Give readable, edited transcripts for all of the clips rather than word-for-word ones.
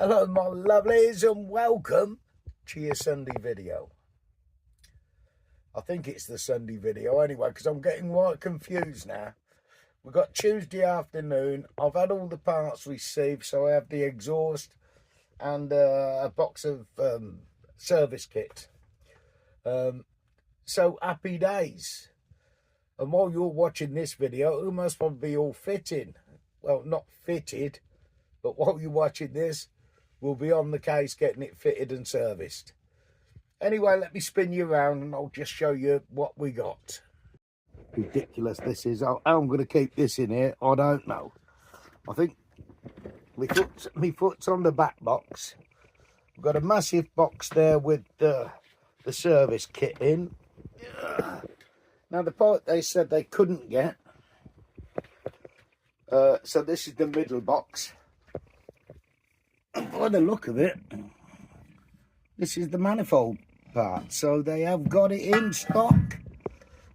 Hello my lovelies and welcome to your Sunday video. I think it's the Sunday video anyway because I'm getting right confused now. We've got Tuesday afternoon. I've had all the parts received, so I have the exhaust and a box of service kit. So happy days. And while you're watching this video, it must probably be all fitting. Well, not fitted, but while you're watching this, we'll be on the case getting it fitted and serviced. Anyway, let me spin you around and I'll just show you what we got. Ridiculous this is. How I'm going to keep this in here, I don't know. I think my foot's on the back box. We've got a massive box there with the service kit in. Now the part they said they couldn't get. So this is the middle box. And by the look of it, this is the manifold part. So they have got it in stock.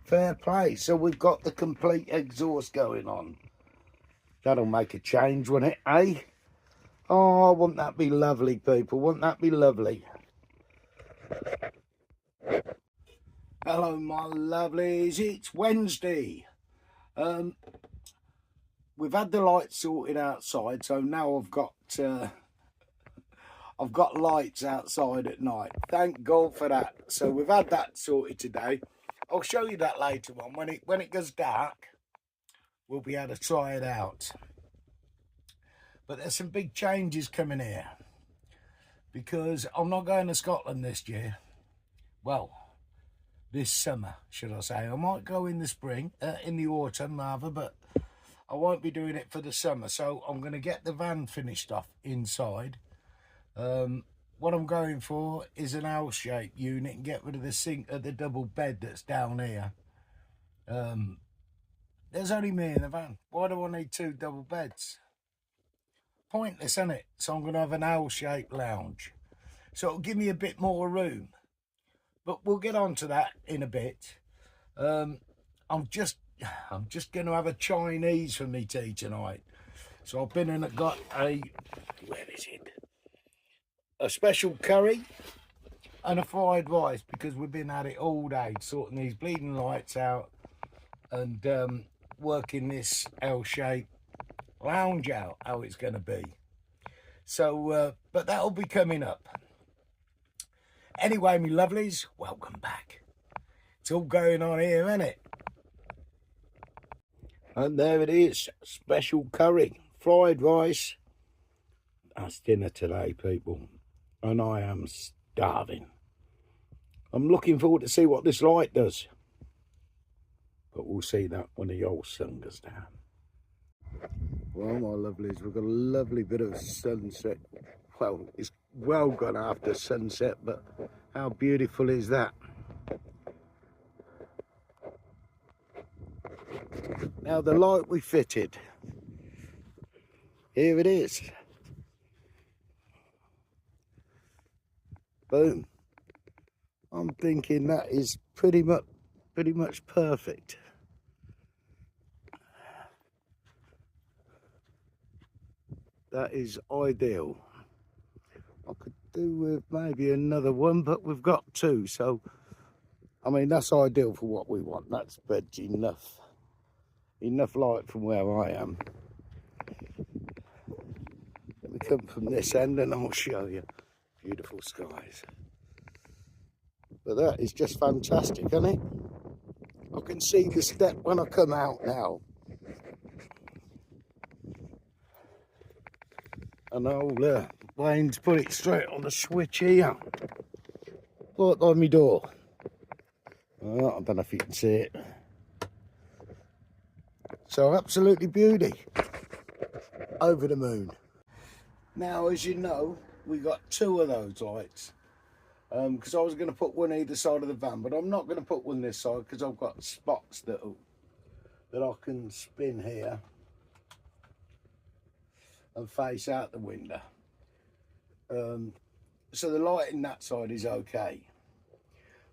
Fair play. So we've got the complete exhaust going on. That'll make a change, won't it, eh? Oh, wouldn't that be lovely, people? Wouldn't that be lovely? Hello, my lovelies. It's Wednesday. We've had the lights sorted outside, so now I've got lights outside at night. Thank God for that. So we've had that sorted today. I'll show you that later on. When it goes dark, we'll be able to try it out. But there's some big changes coming here because I'm not going to Scotland this year. Well, this summer, should I say. I might go in the spring, in the autumn rather, but I won't be doing it for the summer. So I'm going to get the van finished off inside. What I'm going for is an L-shaped unit and get rid of the double bed that's down here. There's only me in the van. Why do I need two double beds? Pointless, isn't it? So I'm going to have an L-shaped lounge. So it'll give me a bit more room. But we'll get on to that in a bit. I'm just going to have a Chinese for me tea tonight. So I've been and got where is it? A special curry and a fried rice because we've been at it all day sorting these bleeding lights out and working this L-shaped lounge out how it's going to be. So but that'll be coming up. Anyway, me lovelies, welcome back. It's all going on here, isn't it? And there it is, special curry, fried rice. That's dinner today, people. And I am starving. I'm looking forward to see what this light does. But we'll see that when the old sun goes down. Well, my lovelies, we've got a lovely bit of sunset. Well, it's well gone after sunset, but how beautiful is that? Now the light we fitted. Here it is. Boom. I'm thinking that is pretty much perfect. That is ideal. I could do with maybe another one, but we've got two, so I mean that's ideal for what we want. That's enough light from where I am. Let me come from this end and I'll show you. Beautiful skies. But that is just fantastic, isn't it? I can see the step when I come out now. And old Wayne's put it straight on the switch here. Right by my door. Oh, I don't know if you can see it. So absolutely beauty. Over the moon. Now, as you know, we got two of those lights because I was going to put one either side of the van, but I'm not going to put one this side because I've got spots that I can spin here and face out the window. So the lighting that side is okay,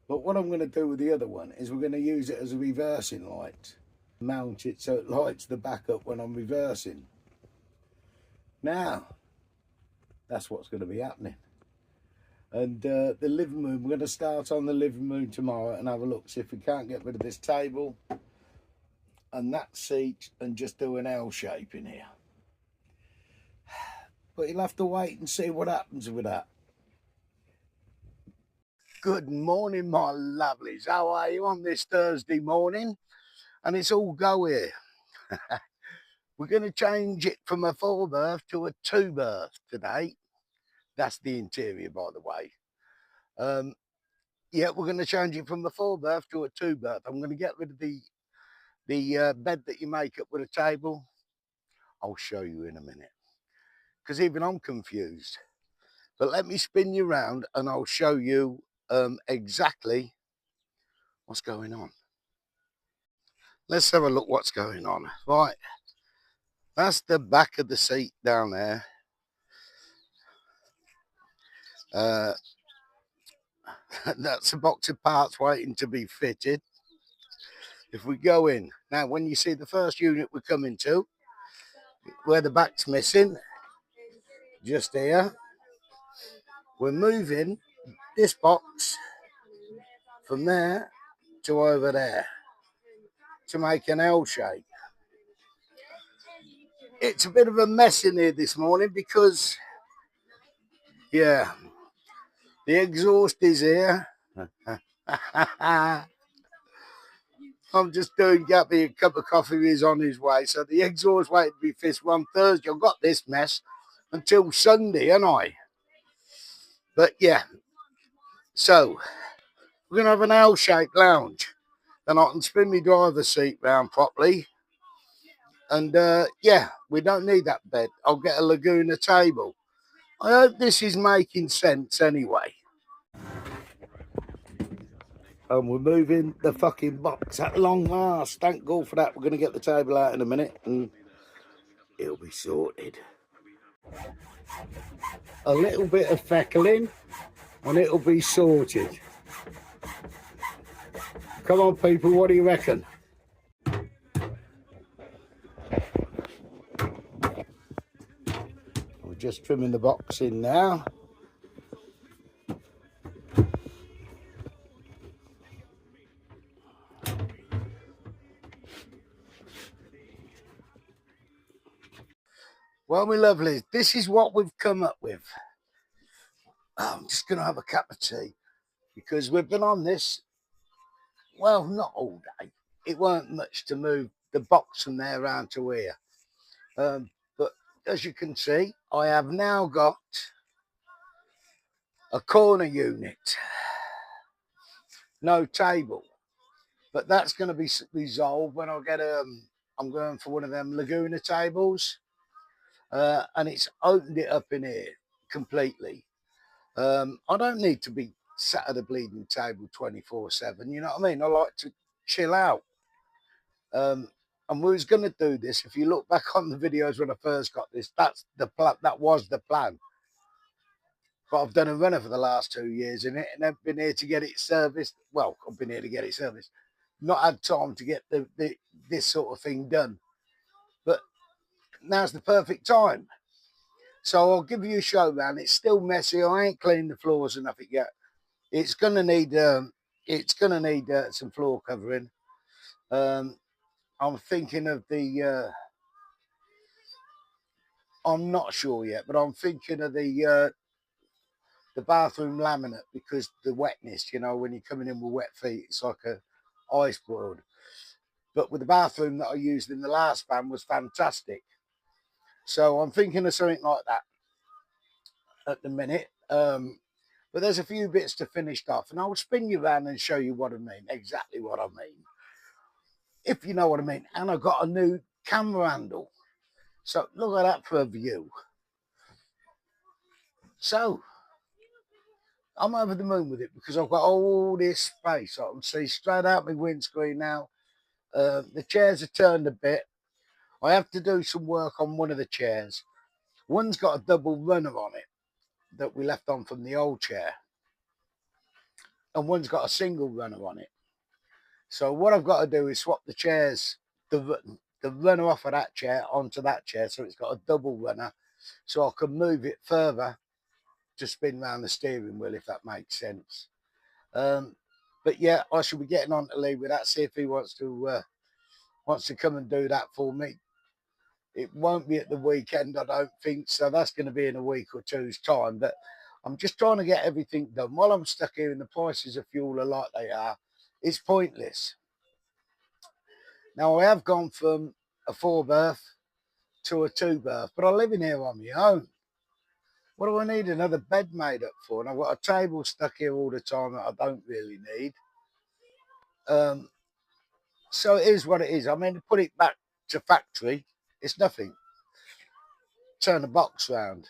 but what I'm going to do with the other one is we're going to use it as a reversing light, mount it so it lights the back up when I'm reversing. Now That's what's going to be happening. And the living room, we're going to start on the living room tomorrow and have a look, see if we can't get rid of this table and that seat and just do an L shape in here. But you'll have to wait and see what happens with that. Good morning, my lovelies. How are you on this Thursday morning? And it's all go here. We're going to change it from a 4-berth to a 2-berth today. That's the interior, by the way. Yeah, we're going to change it from a 4-berth to a 2-berth. I'm going to get rid of the bed that you make up with a table. I'll show you in a minute, because even I'm confused. But let me spin you around and I'll show you exactly what's going on. Let's have a look what's going on. Right, that's the back of the seat down there. That's a box of parts waiting to be fitted. If we go in now, when you see the first unit we're coming to, where the back's missing, just here, we're moving this box from there to over there to make an L shape. It's a bit of a mess in here this morning because, yeah, the exhaust is here. I'm just doing Gappy a cup of coffee. He's on his way. So the exhaust waiting to be fixed on Thursday. I've got this mess until Sunday, ain't I? But yeah, so we're going to have an L-shaped lounge. Then I can spin my driver's seat round properly. And yeah, we don't need that bed. I'll get a Laguna table. I hope this is making sense anyway. And we're moving the fucking box at long last. Thank God for that. We're going to get the table out in a minute and it'll be sorted. A little bit of feckling and it'll be sorted. Come on, people, what do you reckon? We're just trimming the box in now. Well, my lovelies, this is what we've come up with. I'm just going to have a cup of tea because we've been on this, well, not all day. It weren't much to move the box from there around to here. But as you can see, I have now got a corner unit. No table. But that's going to be resolved when I get I'm going for one of them Laguna tables. And it's opened it up in here completely. I don't need to be sat at a bleeding table 24/7. You know what I mean? I like to chill out. And we was going to do this. If you look back on the videos when I first got this, that's the plan. That was the plan. But I've done a runner for the last 2 years in it, and I've been here to get it serviced. Well, I've been here to get it serviced. Not had time to get this sort of thing done. But now's the perfect time. So I'll give you a show round. It's still messy. I ain't cleaned the floors or nothing yet. It's gonna need some floor covering. I'm thinking of I'm not sure yet, but I'm thinking of the bathroom laminate because the wetness, you know, when you're coming in with wet feet, it's like a ice board. But with the bathroom that I used in the last van was fantastic. So I'm thinking of something like that at the minute. But there's a few bits to finish off, and I'll spin you around and show you what I mean, exactly what I mean, if you know what I mean. And I've got a new camera handle. So look at that for a view. So I'm over the moon with it because I've got all this space. I can see straight out my windscreen now. The chairs are turned a bit. I have to do some work on one of the chairs. One's got a double runner on it that we left on from the old chair. And one's got a single runner on it. So what I've got to do is swap the chairs, the runner off of that chair onto that chair. So it's got a double runner so I can move it further to spin round the steering wheel, if that makes sense. But yeah, I shall be getting on to Lee with that, see if he wants to come and do that for me. It won't be at the weekend, I don't think, so that's going to be in a week or two's time. But I'm just trying to get everything done. While I'm stuck here and the prices of fuel are like they are, it's pointless. Now, I have gone from a 4-berth to a 2-berth, but I live in here on my own. What do I need another bed made up for? And I've got a table stuck here all the time that I don't really need. So it is what it is. I mean, to put it back to factory, it's nothing. Turn the box round.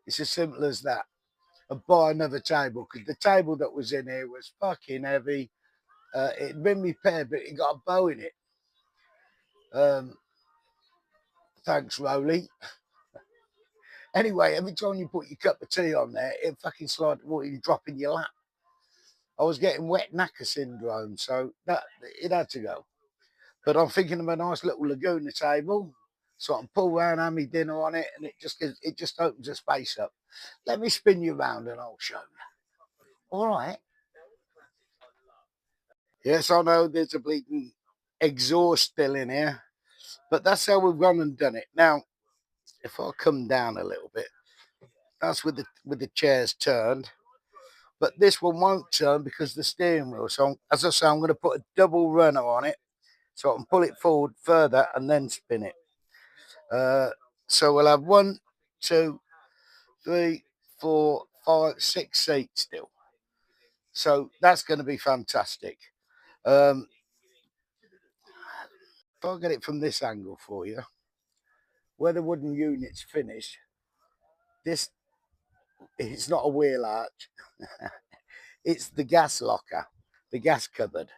It's as simple as that. And buy another table, because the table that was in here was fucking heavy. It'd been repaired, but it got a bow in it. Thanks, Rolly. Anyway, every time you put your cup of tea on there, it fucking slide water you drop in your lap. I was getting wet knacker syndrome, so that it had to go. But I'm thinking of a nice little Laguna table, so I can pull around, have me dinner on it, and it just opens a space up. Let me spin you around and I'll show you. All right. Yes, I know there's a bleeding exhaust still in here, but that's how we've gone and done it. Now, if I come down a little bit, that's with the chairs turned, but this one won't turn because the steering wheel. So as I say, I'm going to put a double runner on it so I can pull it forward further and then spin it. So we'll have 1, 2, 3, 4, 5, 6 seats still. So that's going to be fantastic. If I get it from this angle for you, where the wooden unit's finished, this it's not a wheel arch. It's the gas locker, the gas cupboard.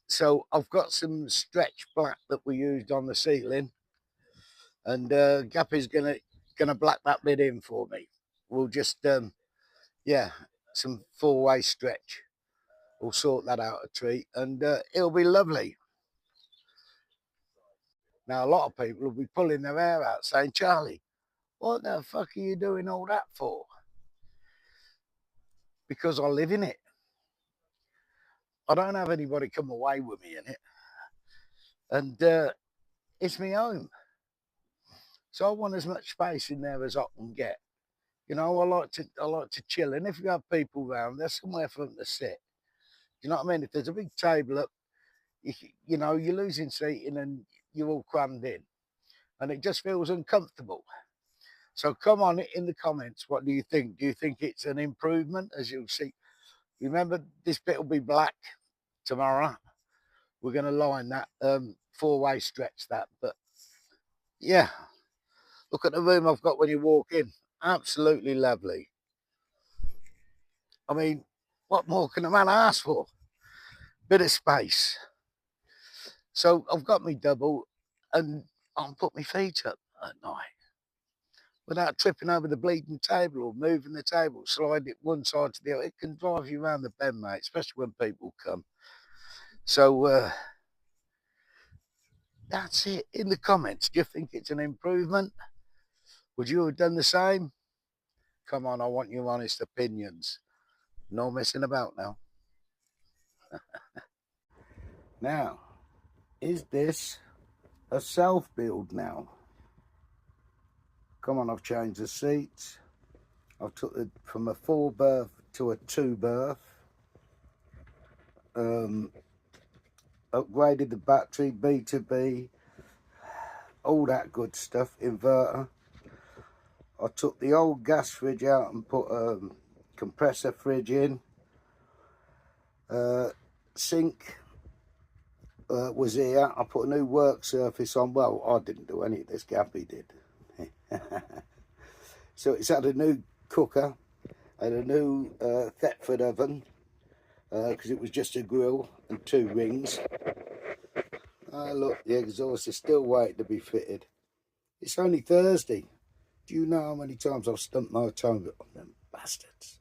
So I've got some stretch black that we used on the ceiling, and Gappy's gonna black that bit in for me. We'll just yeah, some 4-way stretch. We'll sort that out a treat, and it'll be lovely. Now, a lot of people will be pulling their hair out saying, Charlie, what the fuck are you doing all that for? Because I live in it. I don't have anybody come away with me in it. And it's my home. So I want as much space in there as I can get. You know, I like to chill. And if you have people around, there's somewhere for them to sit. You know what I mean? If there's a big table up, you know, you're losing seating and you're all crammed in. And it just feels uncomfortable. So come on in the comments. What do you think? Do you think it's an improvement? As you'll see, remember this bit will be black tomorrow. We're going to line that 4-way stretch that. But yeah, look at the room I've got when you walk in. Absolutely lovely. I mean, what more can a man ask for? Bit of space. So I've got me double, and I'll put my feet up at night without tripping over the bleeding table or moving the table, slide it one side to the other. It can drive you around the bend, mate, especially when people come. So that's it. In the comments, do you think it's an improvement? Would you have done the same? Come on, I want your honest opinions. No messing about now. Now, is this a self-build now? Come on, I've changed the seats. I've took it from a 4-berth to a 2-berth. Upgraded the battery, B2B, all that good stuff, inverter. I took the old gas fridge out and put a compressor fridge in. Sink was here. I put a new work surface on. Well, I didn't do any of this, Gappy did. So it's had a new cooker and a new Thetford oven, because it was just a grill and 2 rings. Look, the exhaust is still waiting to be fitted. It's only Thursday. Do you know how many times I've stumped my toe on them bastards?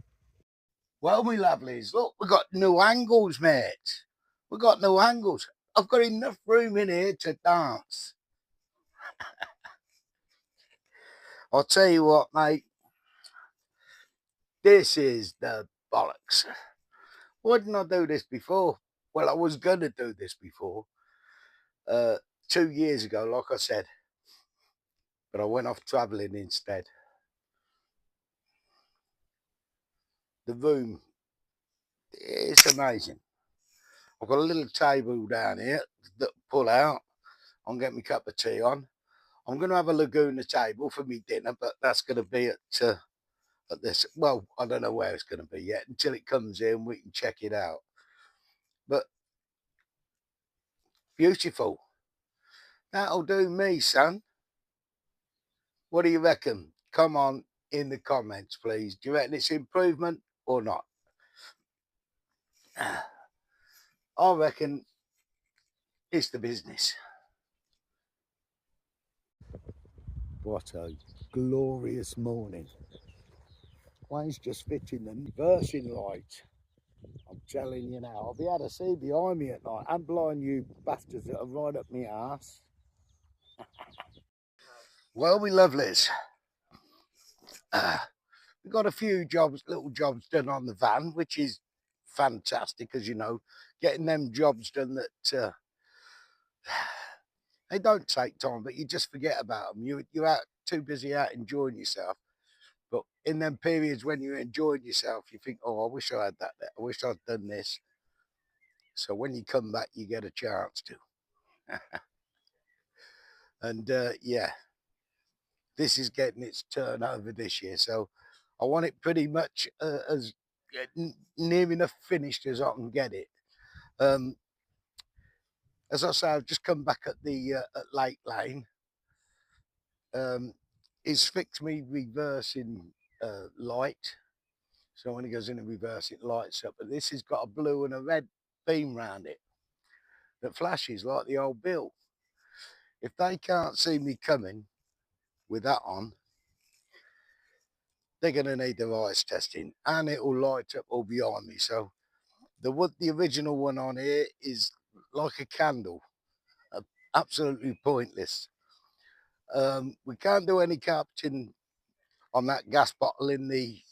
Well, my lovelies, look, we've got new angles, mate. We've got new angles. I've got enough room in here to dance. I'll tell you what, mate. This is the bollocks. Why didn't I do this before? Well, I was going to do this before, uh, 2 years ago, like I said, but I went off travelling instead. The room, it's amazing. I've got a little table down here that pull out. I'm getting my cup of tea on. I'm going to have a Laguna table for me dinner, but that's going to be at this. Well, I don't know where it's going to be yet until it comes in. We can check it out. But beautiful. That'll do me, son. What do you reckon? Come on in the comments, please. Do you reckon it's improvement or not? I reckon it's the business. What a glorious morning. Wayne's just fitting the reversing light. I'm telling you now, I'll be able to see behind me at night and blind you bastards that are right up my arse. Well, we lovelies. We've got a few jobs, little jobs done on the van, which is fantastic, as you know, getting them jobs done that they don't take time, but you just forget about them. You're out too busy out enjoying yourself. But in them periods when you're enjoying yourself, you think, oh, I wish I had that. I wish I'd done this. So when you come back, you get a chance to. And yeah, this is getting its turnover this year. So I want it pretty much as near enough finished as I can get it. As I say, I've just come back at the at Lake Lane. He's fixed me reversing light. So when he goes in and reverse, it lights up. But this has got a blue and a red beam round it that flashes like the old bill. If they can't see me coming with that on, they're going to need their eyes testing, and it will light up all behind me. So the original one on here is like a candle, absolutely pointless. We can't do any carpeting on that gas bottle in the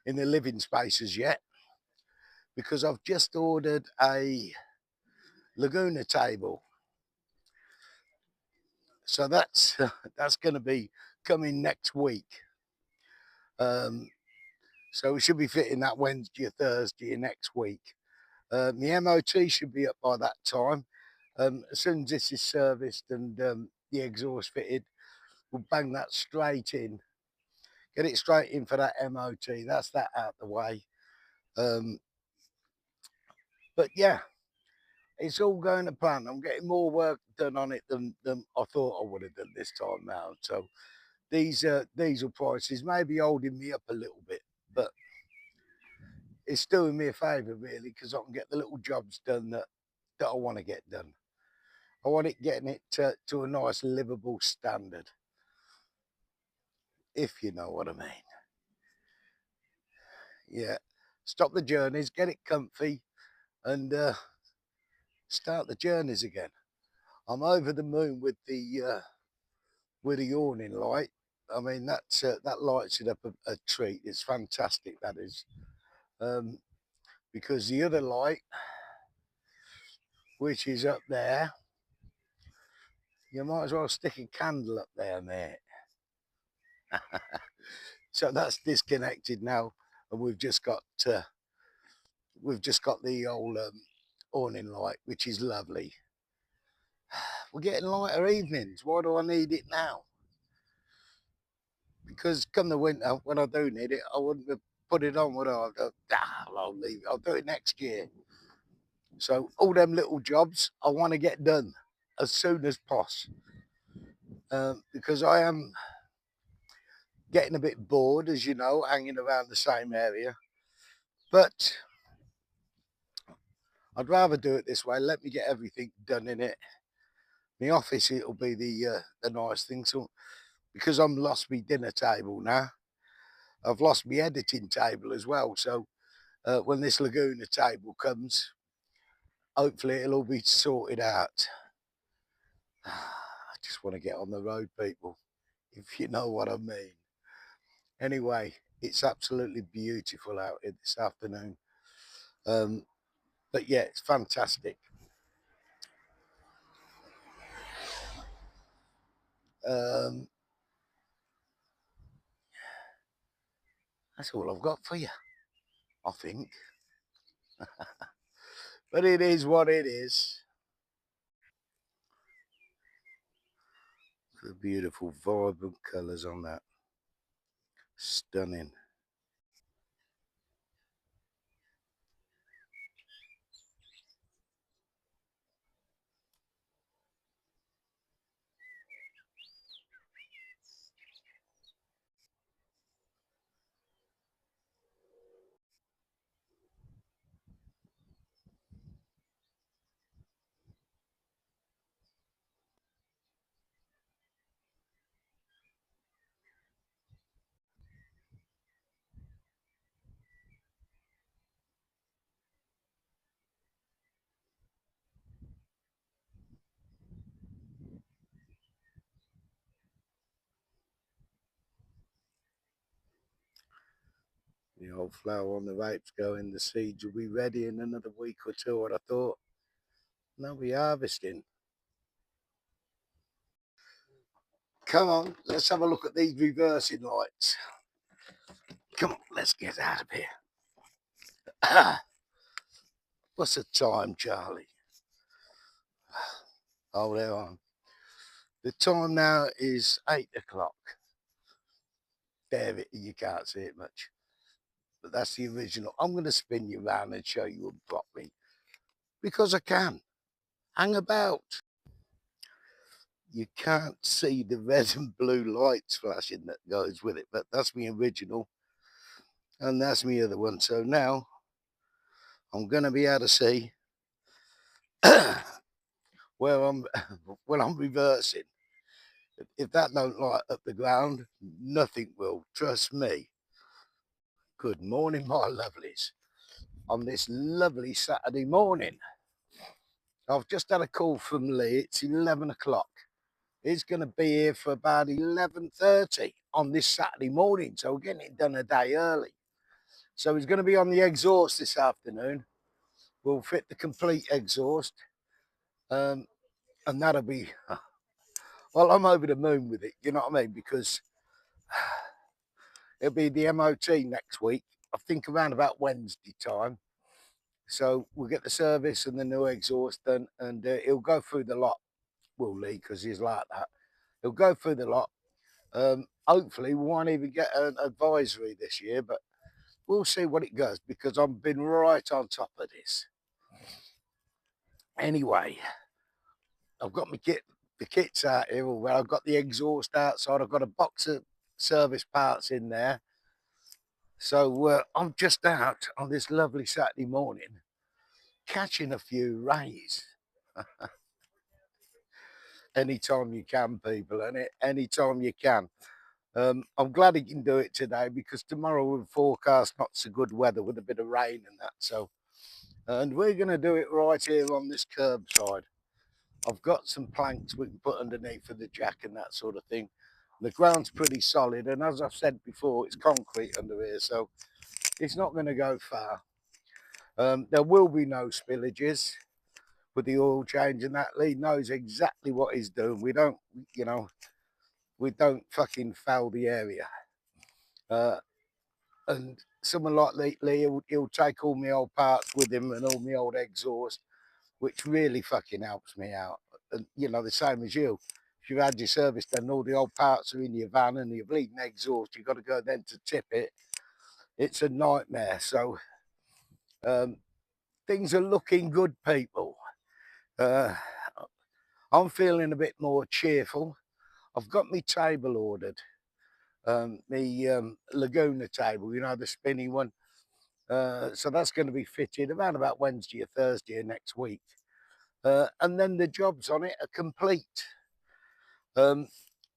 living spaces yet, because I've just ordered a Laguna table. So that's that's going to be coming next week. So we should be fitting that Wednesday or Thursday next week. The MOT should be up by that time. As soon as this is serviced and the exhaust fitted, we'll bang that straight in. Get it straight in for that MOT. That's that out the way. But yeah, it's all going to plan. I'm getting more work done on it than I thought I would have done this time round. So these diesel prices may be holding me up a little bit, but it's doing me a favour really, because I can get the little jobs done that I want to get done. I want it getting it to a nice livable standard, if you know what I mean. Yeah, stop the journeys, get it comfy, and start the journeys again. I'm over the moon with the awning light. I mean, that lights it up a treat. It's fantastic, that is. Because the other light, which is up there, you might as well stick a candle up there, mate. So that's disconnected now, and we've just got the old awning light, which is lovely. We're getting lighter evenings. Why do I need it now? Because come the winter, when I do need it, I wouldn't have put it on, would I? I'll leave it. I'll do it next year. So all them little jobs I want to get done as soon as possible, because I am getting a bit bored, as you know, hanging around the same area. But I'd rather do it this way. Let me get everything done in it. My office, it'll be the nice thing. So because I'm lost my dinner table now, I've lost my editing table as well. So when this Laguna table comes, hopefully it'll all be sorted out. I just want to get on the road, people, if you know what I mean. Anyway, it's absolutely beautiful out here this afternoon. But yeah, it's fantastic. Um, that's all I've got for you, I think. But it is what it is. The beautiful, vibrant colours on that. Stunning. The old flower on the rape's going. The seeds will be ready in another week or two. What I thought. Now we're harvesting. Come on, let's have a look at these reversing lights. Come on, let's get out of here. What's the time, Charlie? Oh, they're on. The time now is 8 o'clock. There, you can't see it much. But that's the original. I'm going to spin you around and show you them properly. Because I can. Hang about. You can't see the red and blue lights flashing that goes with it. But that's my original. And that's my other one. So now I'm going to be able to see where I'm when I'm reversing. If that don't light up the ground, nothing will. Trust me. Good morning, my lovelies. On this lovely Saturday morning, I've just had a call from Lee. It's 11 o'clock. He's going to be here for about 11:30 on this Saturday morning. So we're getting it done a day early. So he's going to be on the exhaust this afternoon. We'll fit the complete exhaust. And that'll be, well, I'm over the moon with it. You know what I mean? Because it'll be the MOT next week. I think around about Wednesday time. So we'll get the service and the new exhaust done, and he'll go through the lot. Will Lee, because he's like that. He'll go through the lot. Hopefully, we won't even get an advisory this year, but we'll see what it goes because I've been right on top of this. Anyway, I've got my kit, the kit's out here. Well, I've got the exhaust outside. I've got a box of service parts in there. So I'm just out on this lovely Saturday morning, catching a few rays. Anytime you can, people, and anytime you can. I'm glad he can do it today because tomorrow we'll forecast not so good weather with a bit of rain and that. So, and we're going to do it right here on this curbside. I've got some planks we can put underneath for the jack and that sort of thing. The ground's pretty solid, and as I've said before, it's concrete under here, so it's not going to go far. There will be no spillages with the oil change, and that Lee knows exactly what he's doing. We don't, you know, we don't fucking foul the area. And someone like Lee he'll take all my old parts with him and all my old exhaust, which really fucking helps me out. And, you know, the same as you. If you've had your service done, all the old parts are in your van and your bleeding exhaust, you've got to go then to tip it. It's a nightmare. So things are looking good, people. I'm feeling a bit more cheerful. I've got my table ordered. The Laguna table, you know, the spinny one. So that's going to be fitted around about Wednesday or Thursday of next week. And then the jobs on it are complete,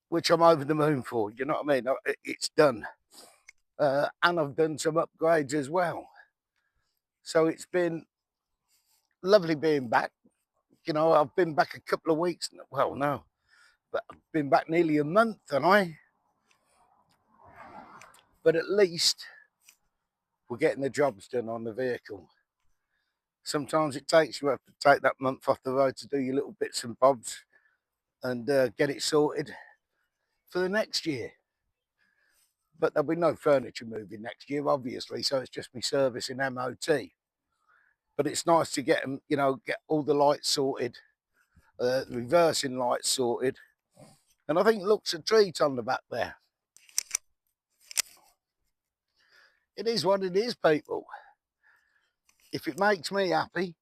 which I'm over the moon for. You know what I mean? It's done. And I've done some upgrades as well. So it's been lovely being back. You know, I've been back a couple of weeks. Well, no, But I've been back nearly a month, haven't I? But at least we're getting the jobs done on the vehicle. Sometimes it takes, you have to take that month off the road to do your little bits and bobs and get it sorted for the next year. But there'll be no furniture moving next year, obviously, so it's just me servicing MOT. But it's nice to get them, you know, get all the lights sorted, reversing lights sorted. And I think it looks a treat on the back there. It is what it is, people. If it makes me happy,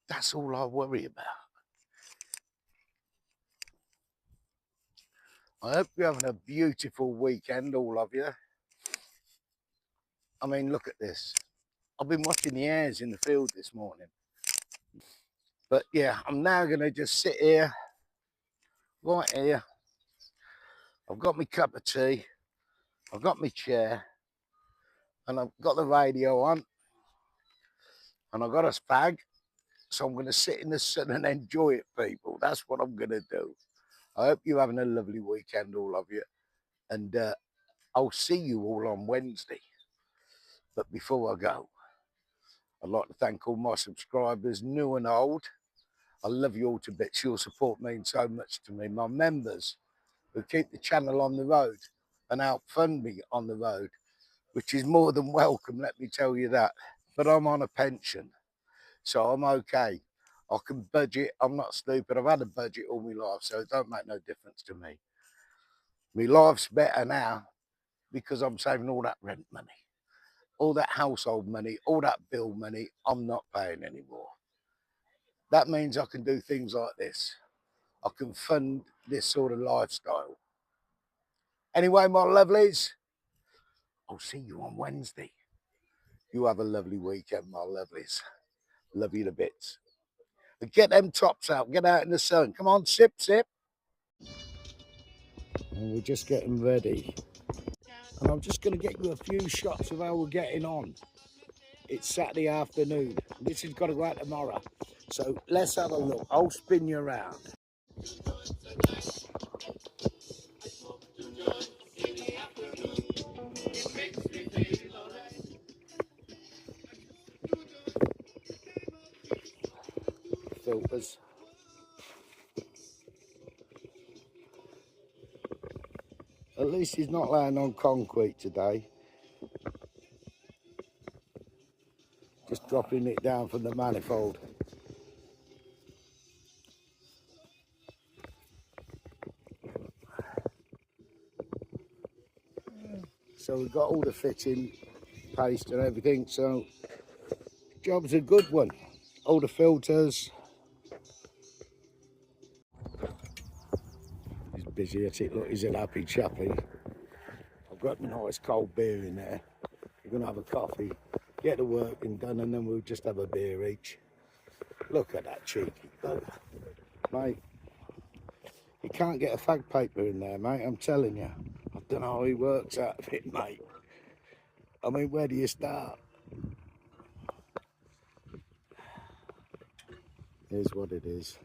that's all I worry about. I hope you're having a beautiful weekend, all of you. I mean, look at this. I've been watching the hares in the field this morning. But yeah, I'm now going to just sit here, right here. I've got my cup of tea. I've got my chair. And I've got the radio on. And I've got a spag. So I'm going to sit in the sun and enjoy it, people. That's what I'm going to do. I hope you're having a lovely weekend, all of you. And I'll see you all on Wednesday. But before I go, I'd like to thank all my subscribers, new and old. I love you all to bits. Your support means so much to me. My members who keep the channel on the road and help fund me on the road, which is more than welcome, let me tell you that. But I'm on a pension, so I'm okay. I can budget. I'm not stupid. I've had a budget all my life, so it don't make no difference to me. My life's better now because I'm saving all that rent money, all that household money, all that bill money. I'm not paying anymore. That means I can do things like this. I can fund this sort of lifestyle. Anyway, my lovelies, I'll see you on Wednesday. You have a lovely weekend, my lovelies. Love you to bits. But get them tops out. Get out in the sun. Come on, sip, sip. And we're just getting ready. And I'm just going to get you a few shots of how we're getting on. It's Saturday afternoon. This has got to go out tomorrow. So let's have a look. I'll spin you around. Filters. At least he's not laying on concrete today. Just dropping it down from the manifold. So we've got all the fitting, paste and everything, so the job's a good one. All the filters. He's busy at it, look, he's a happy chappy. I've got a nice cold beer in there. We're going to have a coffee, get the working done, and then we'll just have a beer each. Look at that cheeky bugger. Mate, you can't get a fag paper in there, mate, I'm telling you. I don't know how he works out of it, mate. I mean, where do you start? Here's what it is.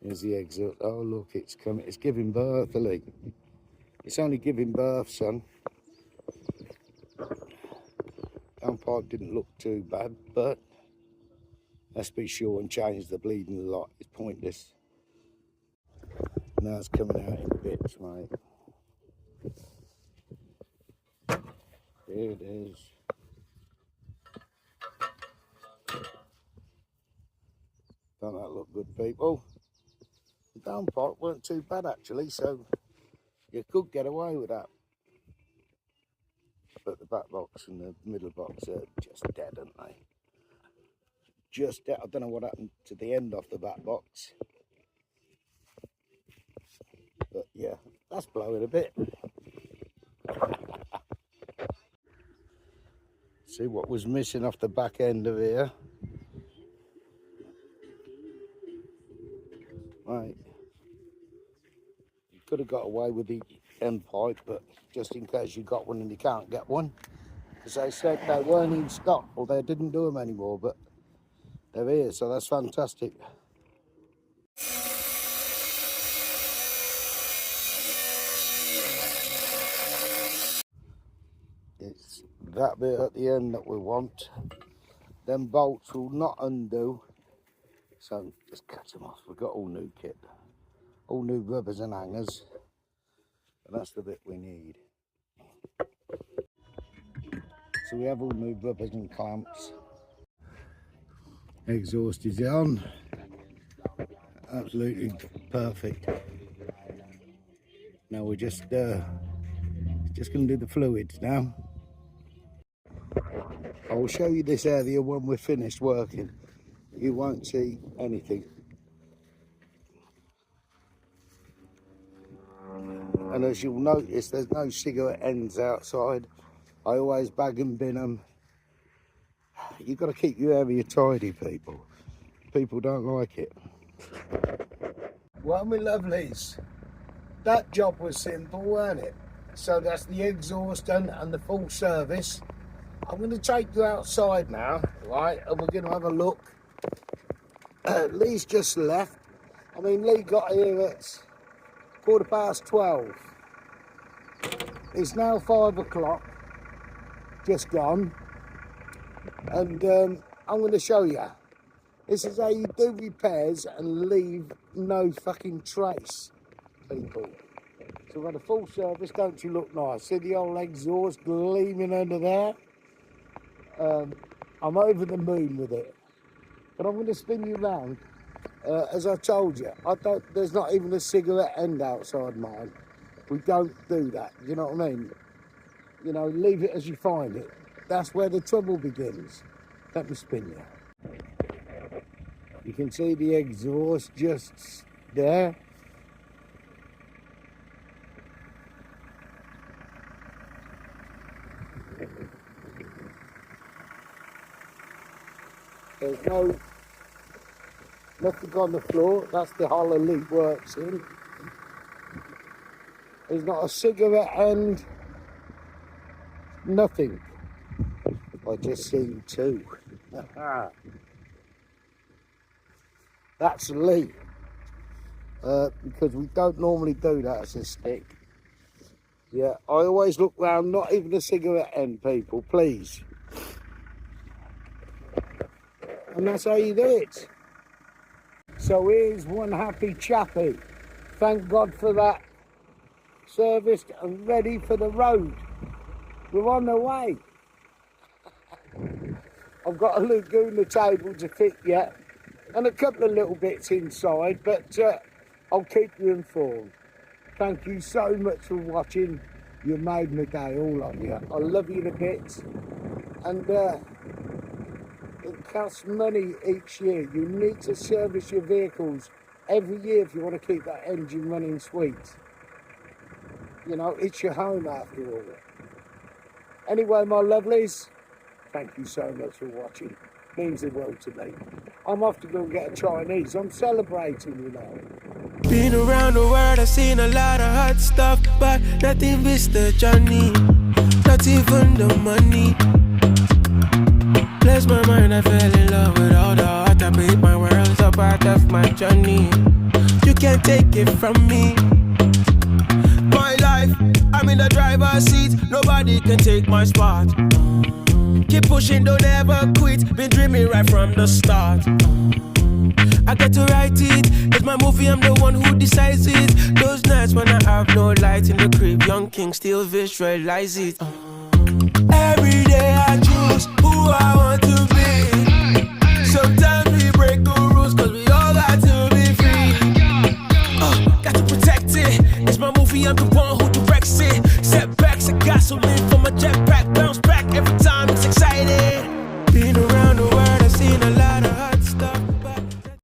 Here's the exit. Oh, look, it's coming. It's giving birth, Lee. It's only giving birth, son. Downpipe didn't look too bad, but let's be sure and change the bleeding lot. It's pointless. Now it's coming out in bits, mate. Here it is. Don't that look good, people? The downpipe weren't too bad, actually, so you could get away with that. But the back box and the middle box are just dead, aren't they? Just dead. I don't know what happened to the end of the back box. But yeah, that's blowing a bit. See what was missing off the back end of here. Right. You could have got away with the end pipe, but just in case you got one and you can't get one. Because they said they weren't in stock, or they didn't do them anymore, but they're here, so that's fantastic. It's that bit at the end that we want. Them bolts will not undo, so just cut them off. We've got all new kit, all new rubbers and hangers, and that's the bit we need. So we have all new rubbers and clamps. Exhaust is on, absolutely perfect. Now we're just going to do the fluids now. I'll show you this area when we're finished working. You won't see anything. And as you'll notice, there's no cigarette ends outside. I always bag and bin them. You've got to keep your area tidy, people. People don't like it. Well, my lovelies, that job was simple, wasn't it? So that's the exhaust done and the full service. I'm going to take you outside now, right, and we're going to have a look. Lee's just left. I mean, Lee got here at 12:15. It's now 5 o'clock, just gone. And I'm going to show you. This is how you do repairs and leave no fucking trace, people. So we've got a full service, don't you look nice? See the old exhaust gleaming under there? I'm over the moon with it. But I'm going to spin you round. As I told you, there's not even a cigarette end outside mine. We don't do that, you know what I mean? You know, leave it as you find it. That's where the trouble begins. Let me spin you. You can see the exhaust just there. There's nothing on the floor. That's the hole Lee works in. There's not a cigarette end. Nothing. I just seen two. That's Lee. Because we don't normally do that as a stick. Yeah, I always look round, not even a cigarette end, people, please. And that's how you do it. So here's one happy chappy. Thank God for that. Serviced and ready for the road. We're on the way. I've got a Laguna table to fit yet, and a couple of little bits inside, but I'll keep you informed. Thank you so much for watching. You made my day, all of you. I love you to bits. And it costs money each year. You need to service your vehicles every year if you want to keep that engine running sweet. You know, it's your home after all. Anyway, my lovelies, thank you so much for watching. Means the world to me. I'm off to go and get a Chinese. I'm celebrating, you know. Been around the world, I've seen a lot of hot stuff, but nothing beats the journey, not even the money. Bless my mind, I fell in love with all the heart. I beat my world's a part of my journey. You can't take it from me. My life, I'm in the driver's seat. Nobody can take my spot. Keep pushing, don't ever quit. Been dreaming right from the start. I get to write it. It's my movie, I'm the one who decides it. Those nights when I have no light in the crib, young king still visualize it. Every day I choose who I want to